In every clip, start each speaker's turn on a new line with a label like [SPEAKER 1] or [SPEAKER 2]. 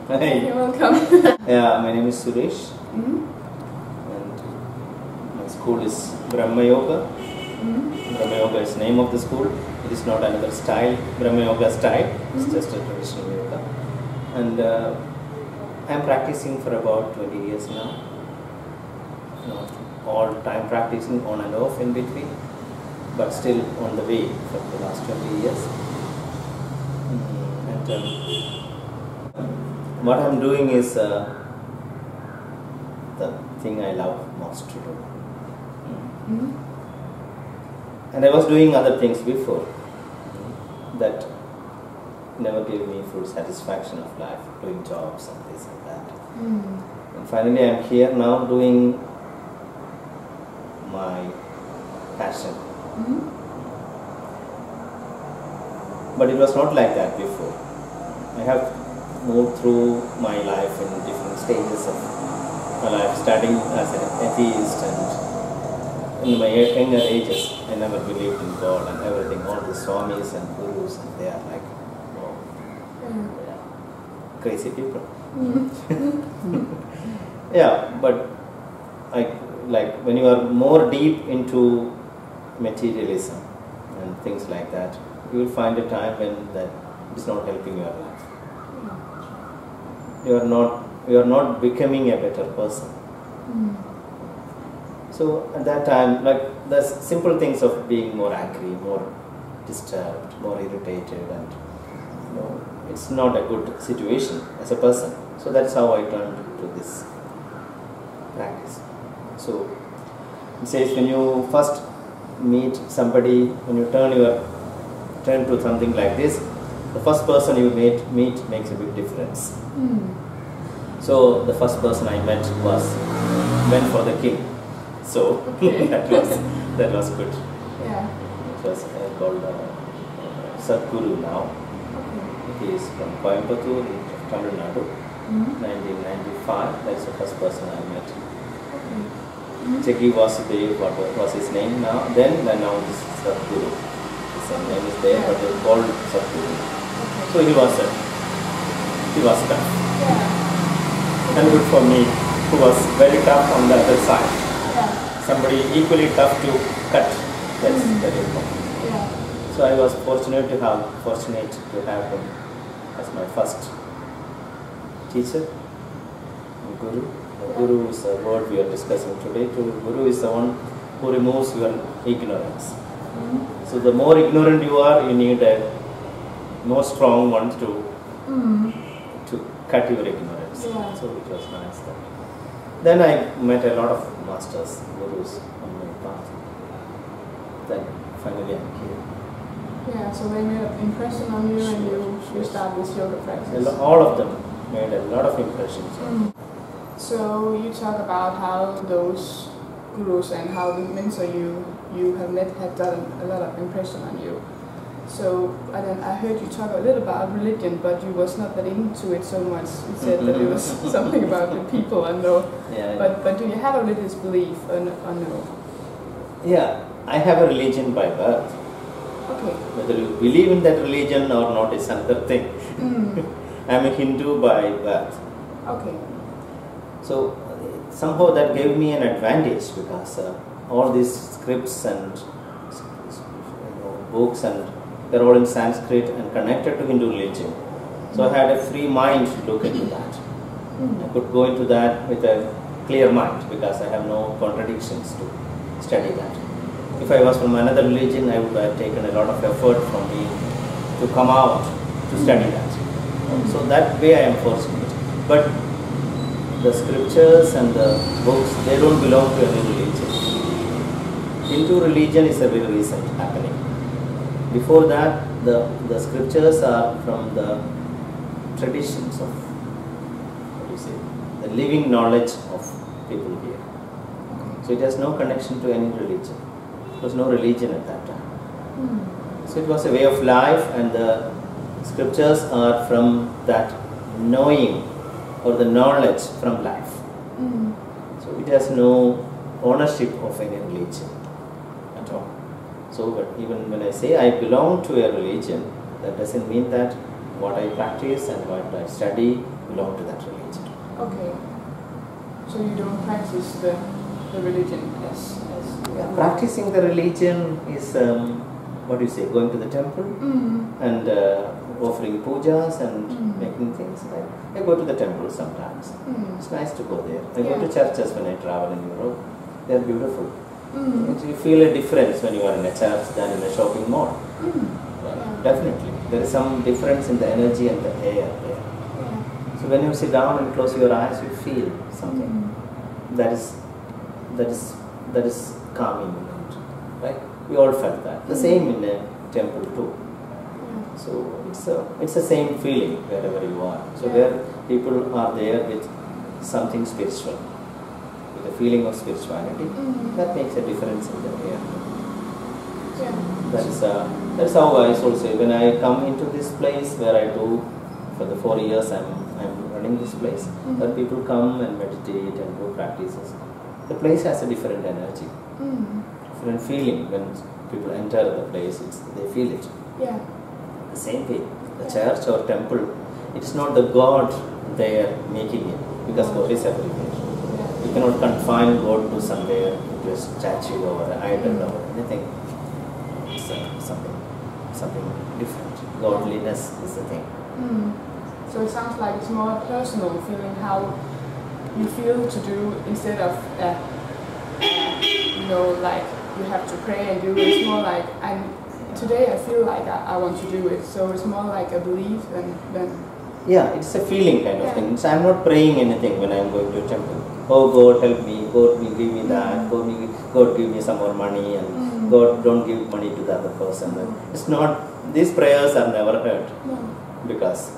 [SPEAKER 1] Hi.
[SPEAKER 2] You're welcome.
[SPEAKER 1] Yeah, my name is Suresh. And my school is Brahma Yoga. Brahma Yoga is the name of the school. It is not another style, Brahma Yoga style. It's just a traditional yoga. And I'm practicing for about 20 years now. Not all time practicing, on and off in between, but still on the way for the last 20 years. And what I'm doing is the thing I love most to do. And I was doing other things before that never gave me full satisfaction of life, doing jobs and this and that. And finally I'm here now doing my passion. But it was not like that before. I have moved through my life in different stages of my life, starting as an atheist, and in my younger ages I never believed in God and everything, all the swamis and gurus, and they are like, oh, yeah, crazy people. Yeah, but like when you are more deep into materialism and things like that, you will find a time when that is not helping your life. You are not becoming a better person. So at that time, like the simple things of being more angry, more disturbed, more irritated, and it's not a good situation as a person. So that's how I turned to this practice. So it says when you first meet somebody, when you turn to something like this, the first person you meet makes a big difference. So the first person I met went for the king. So
[SPEAKER 2] okay.
[SPEAKER 1] that was good.
[SPEAKER 2] Yeah.
[SPEAKER 1] It was called Sadhguru now. He is from Coimbatore, Tamil Nadu. 1995. That's the first person I met. Cheki Vasudev, what was his name now? Now this is Sadhguru. His name is there, but they called Sadhguru. So he was tough.
[SPEAKER 2] Yeah.
[SPEAKER 1] And good for me, who was very tough on the other side.
[SPEAKER 2] Yeah.
[SPEAKER 1] Somebody equally tough to cut. That's very important.
[SPEAKER 2] Yeah.
[SPEAKER 1] So I was fortunate to have him as my first teacher, Guru. Guru is the word we are discussing today. Guru is the one who removes your ignorance. So the more ignorant you are, you need a more strong one to cut your ignorance.
[SPEAKER 2] Yeah.
[SPEAKER 1] So it was nice. Then I met a lot of masters, gurus on my path. Then finally I'm here.
[SPEAKER 2] Yeah, so they made an impression on you and you started this yoga practice.
[SPEAKER 1] All of them made a lot of impressions.
[SPEAKER 2] So you talk about how those gurus and how the mentor you have met had done a lot of impression on you. So I heard you talk a little about religion, but you was not that into it so much. You said that it was something about the people, I know.
[SPEAKER 1] Yeah.
[SPEAKER 2] But do you have a religious belief or no?
[SPEAKER 1] Yeah, I have a religion by birth.
[SPEAKER 2] Okay.
[SPEAKER 1] Whether you believe in that religion or not is another thing. I am a Hindu by birth.
[SPEAKER 2] Okay.
[SPEAKER 1] So somehow that gave me an advantage because all these scripts and books, and they're all in Sanskrit and connected to Hindu religion. So I had a free mind to look into that. I could go into that with a clear mind because I have no contradictions to study that. If I was from another religion, I would have taken a lot of effort from me to come out to study that. So that way I am fortunate. But the scriptures and the books, they don't belong to any religion. Hindu religion is a very recent happening. Before that, the scriptures are from the traditions of, the living knowledge of people here. So it has no connection to any religion. There was no religion at that time. So it was a way of life, and the scriptures are from that knowing or the knowledge from life. So it has no ownership of any religion at all. So but even when I say I belong to a religion, that doesn't mean that what I practice and what I study belong to that religion.
[SPEAKER 2] Okay. So you don't practice the religion as
[SPEAKER 1] Yeah, practicing the religion is what do you say? Going to the temple and offering pujas and making things. I go to the temple sometimes. It's nice to go there. I go to churches when I travel in Europe. They are beautiful. You feel a difference when you are in a church than in a shopping mall. Definitely, there is some difference in the energy and the air there. So when you sit down and close your eyes, you feel something that is calming, right? We all felt that. The same in a temple too. So it's the same feeling wherever you are. So where people are there with something spiritual, with a feeling of spirituality, that makes a difference in the air. That's how I also say, when I come into this place where I do, for the 4 years I'm running this place, where people come and meditate and do practices. The place has a different energy, different feeling. When people enter the place, they feel it. The same way, the church or temple, it is not the God there making it, because God is everywhere. You cannot confine God to somewhere, to a statue or an idol or anything. It's something different. Godliness is the thing.
[SPEAKER 2] So it sounds like it's more personal feeling, how you feel to do, instead of like you have to pray and do it. It's more like today I feel like I want to do it. So it's more like a belief than
[SPEAKER 1] yeah, it's a feeling kind of thing. So I'm not praying anything when I'm going to a temple. Oh God, help me. God, give me that. God, give me some more money. And God, don't give money to the other person. It's not. These prayers are never heard because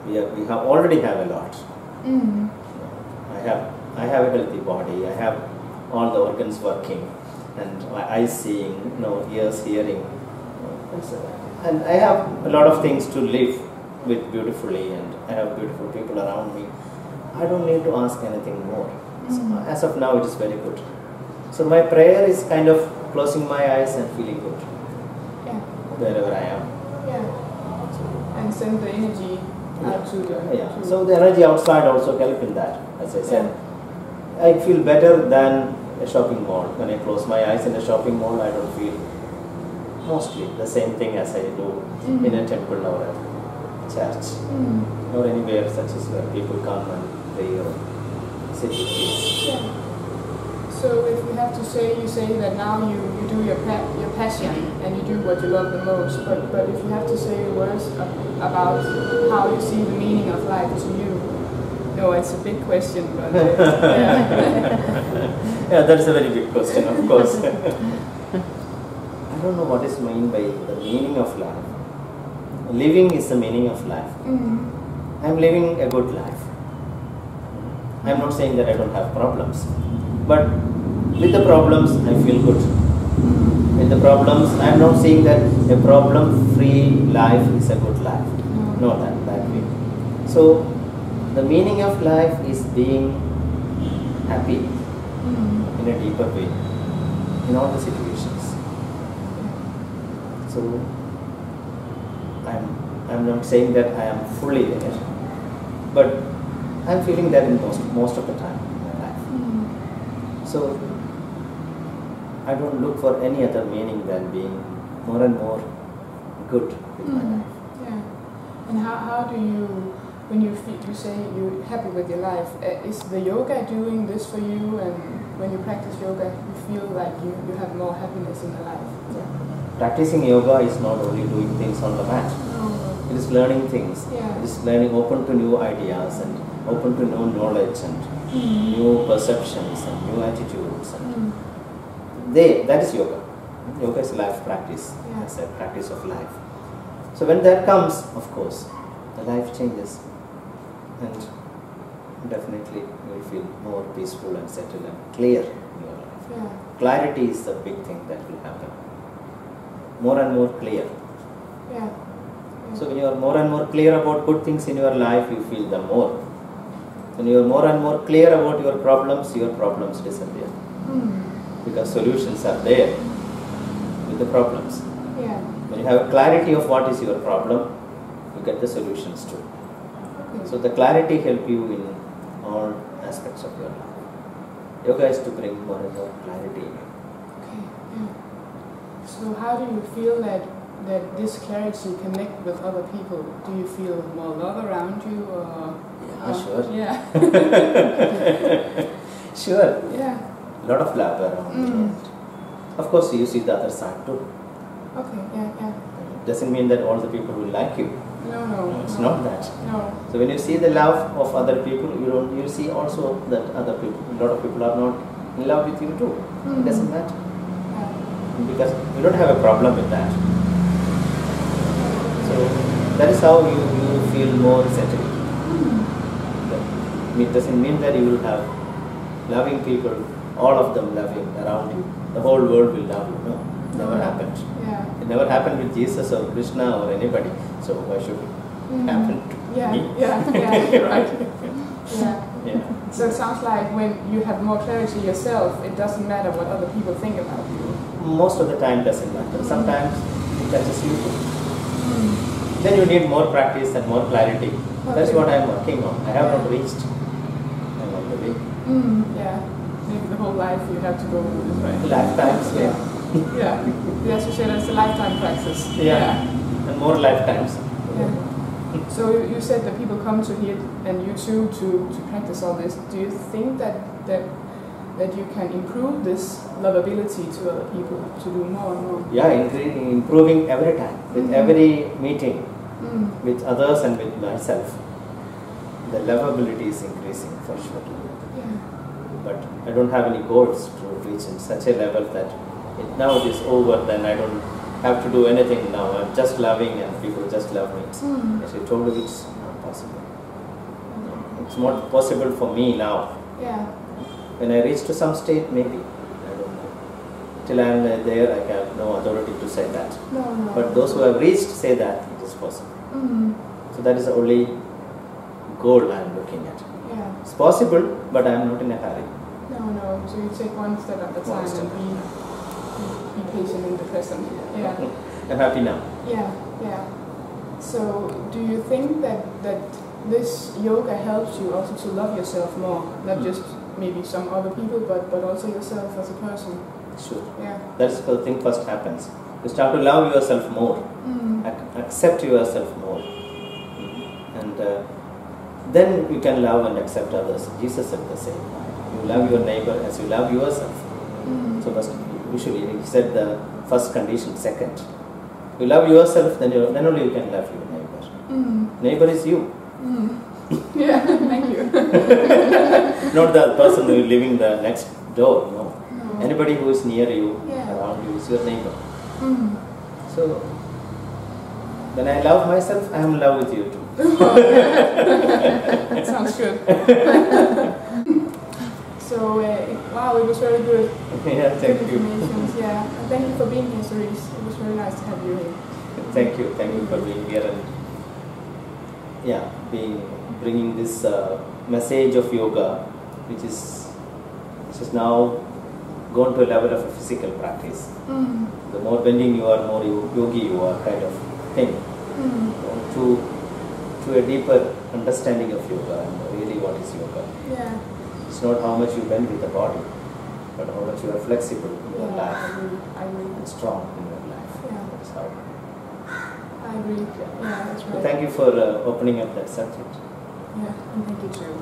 [SPEAKER 1] we already have a lot. I have a healthy body. I have all the organs working, and my eyes seeing, ears hearing, and I have a lot of things to live with beautifully, and I have beautiful people around me. I don't need to ask anything more. So as of now, it is very good. So my prayer is kind of closing my eyes and feeling good wherever I am.
[SPEAKER 2] And send the energy out to the
[SPEAKER 1] So the energy outside also help in that. As I said, I feel better than a shopping mall. When I close my eyes in a shopping mall, I don't feel mostly the same thing as I do in a temple or a church or anywhere such as where people come and pray or sit with peace.
[SPEAKER 2] So if we have to say, you say that now you do your passion and you do what you love the most, but if you have to say words about how you see the meaning of life to you, it's a big question, but
[SPEAKER 1] yeah, that is a very big question, of course. I don't know what is meant by the meaning of life. Living is the meaning of life. I am living a good life. I am not saying that I don't have problems, but with the problems I feel good. With the problems, I am not saying that a problem-free life is a good life. No, that way. So the meaning of life is being happy in a deeper way in all the situations. So I'm not saying that I am fully there, but I'm feeling that in most of the time in my life. So I don't look for any other meaning than being more and more good with my life.
[SPEAKER 2] And how do you, when you say you're happy with your life, is the yoga doing this for you? And when you practice yoga, you feel like you have more happiness in the life?
[SPEAKER 1] Practicing yoga is not only doing things on the mat. It is learning things. It is learning, open to new ideas and open to new knowledge and new perceptions and new attitudes. And that is yoga. Yoga is life practice. It's a practice of life. So when that comes, of course, the life changes, and definitely you will feel more peaceful and settled and clear in your life. Clarity is the big thing that will happen. More and more clear. So when you are more and more clear about good things in your life, you feel them more. When you are more and more clear about your problems disappear. Because solutions are there with the problems. When you have clarity of what is your problem, you get the solutions too. So the clarity help you in all aspects of your life. Yoga is to bring more and more clarity in you.
[SPEAKER 2] Okay. Yeah. So how do you feel that this clarity connect with other people? Do you feel more love around you, or?
[SPEAKER 1] Sure.
[SPEAKER 2] Yeah.
[SPEAKER 1] Sure.
[SPEAKER 2] Yeah.
[SPEAKER 1] A lot of love around you. Of course, you see the other side too.
[SPEAKER 2] Okay. Yeah.
[SPEAKER 1] It doesn't mean that all the people will like you.
[SPEAKER 2] No.
[SPEAKER 1] It's not that.
[SPEAKER 2] No.
[SPEAKER 1] So when you see the love of other people, you see also that other people, a lot of people are not in love with you too. It doesn't matter.
[SPEAKER 2] Yeah.
[SPEAKER 1] Because you don't have a problem with that. So that is how you feel more settled. It doesn't mean that you will have loving people, all of them loving around you. The whole world will love you. No, never happened.
[SPEAKER 2] Yeah.
[SPEAKER 1] It never happened with Jesus or Krishna or anybody. So why should it happen to me?
[SPEAKER 2] Yeah, you're right.
[SPEAKER 1] Yeah.
[SPEAKER 2] So it sounds like when you have more clarity yourself, it doesn't matter what other people think about you.
[SPEAKER 1] Most of the time doesn't matter. Sometimes it touches you too. Then you need more practice and more clarity.
[SPEAKER 2] Okay.
[SPEAKER 1] That's what I'm working on. I have not reached. I'm on the way.
[SPEAKER 2] Yeah. Maybe the whole life you have to go through this, right?
[SPEAKER 1] Lifetimes.
[SPEAKER 2] Yeah. Yes, you said it's a lifetime practice.
[SPEAKER 1] Yeah. And more lifetimes.
[SPEAKER 2] Yeah. So you said that people come to here and you too to practice all this. Do you think that you can improve this lovability to other people to do more and more?
[SPEAKER 1] Yeah, improving every time. With every meeting, with others and with myself, the lovability is increasing for sure.
[SPEAKER 2] Yeah.
[SPEAKER 1] But I don't have any goals to reach in such a level that now it is over, then I don't have to do anything now. I'm just loving and people just love me. As I told you, it's not possible. It's not possible for me now.
[SPEAKER 2] Yeah.
[SPEAKER 1] When I reach to some state, maybe. I don't know. Till I am there, I have no authority to say that.
[SPEAKER 2] No.
[SPEAKER 1] But those who have reached say that it is possible. So that is the only goal I am looking at.
[SPEAKER 2] Yeah.
[SPEAKER 1] It's possible, but I am not in a hurry.
[SPEAKER 2] No. So you take one step at a time and be patient in the present. Yeah.
[SPEAKER 1] I'm happy now.
[SPEAKER 2] Yeah. So do you think that this yoga helps you also to love yourself more? Not just maybe some other people, but also yourself as a person?
[SPEAKER 1] Sure.
[SPEAKER 2] Yeah.
[SPEAKER 1] That's the thing first happens. You start to love yourself more. Accept yourself more. And then you can love and accept others. Jesus said the same. You love your neighbor as you love yourself. So first, usually he said the first condition, second. You love yourself, then only you can love your neighbor. Neighbor is you.
[SPEAKER 2] Yeah, thank you.
[SPEAKER 1] Not the person who is living the next door, no. Anybody who is near you, around you, is your neighbor. So, when I love myself, I am in love with you too.
[SPEAKER 2] That sounds good. So, wow, it was very good.
[SPEAKER 1] Yeah, thank you.
[SPEAKER 2] Yeah, and thank you for being here, Suresh. It was very nice to have you here.
[SPEAKER 1] Thank you for being here and bringing this message of yoga, which is now gone to a level of a physical practice. The more bending you are, more yogi you are, kind of thing. To a deeper understanding of yoga and really what is yoga.
[SPEAKER 2] Yeah.
[SPEAKER 1] It's not how much you bend with the body, but how much you are flexible in your life.
[SPEAKER 2] I agree.
[SPEAKER 1] And strong in your life.
[SPEAKER 2] Yeah.
[SPEAKER 1] That's how.
[SPEAKER 2] I agree. Yeah, that's right.
[SPEAKER 1] Thank you for opening up that subject.
[SPEAKER 2] Yeah, and thank you too.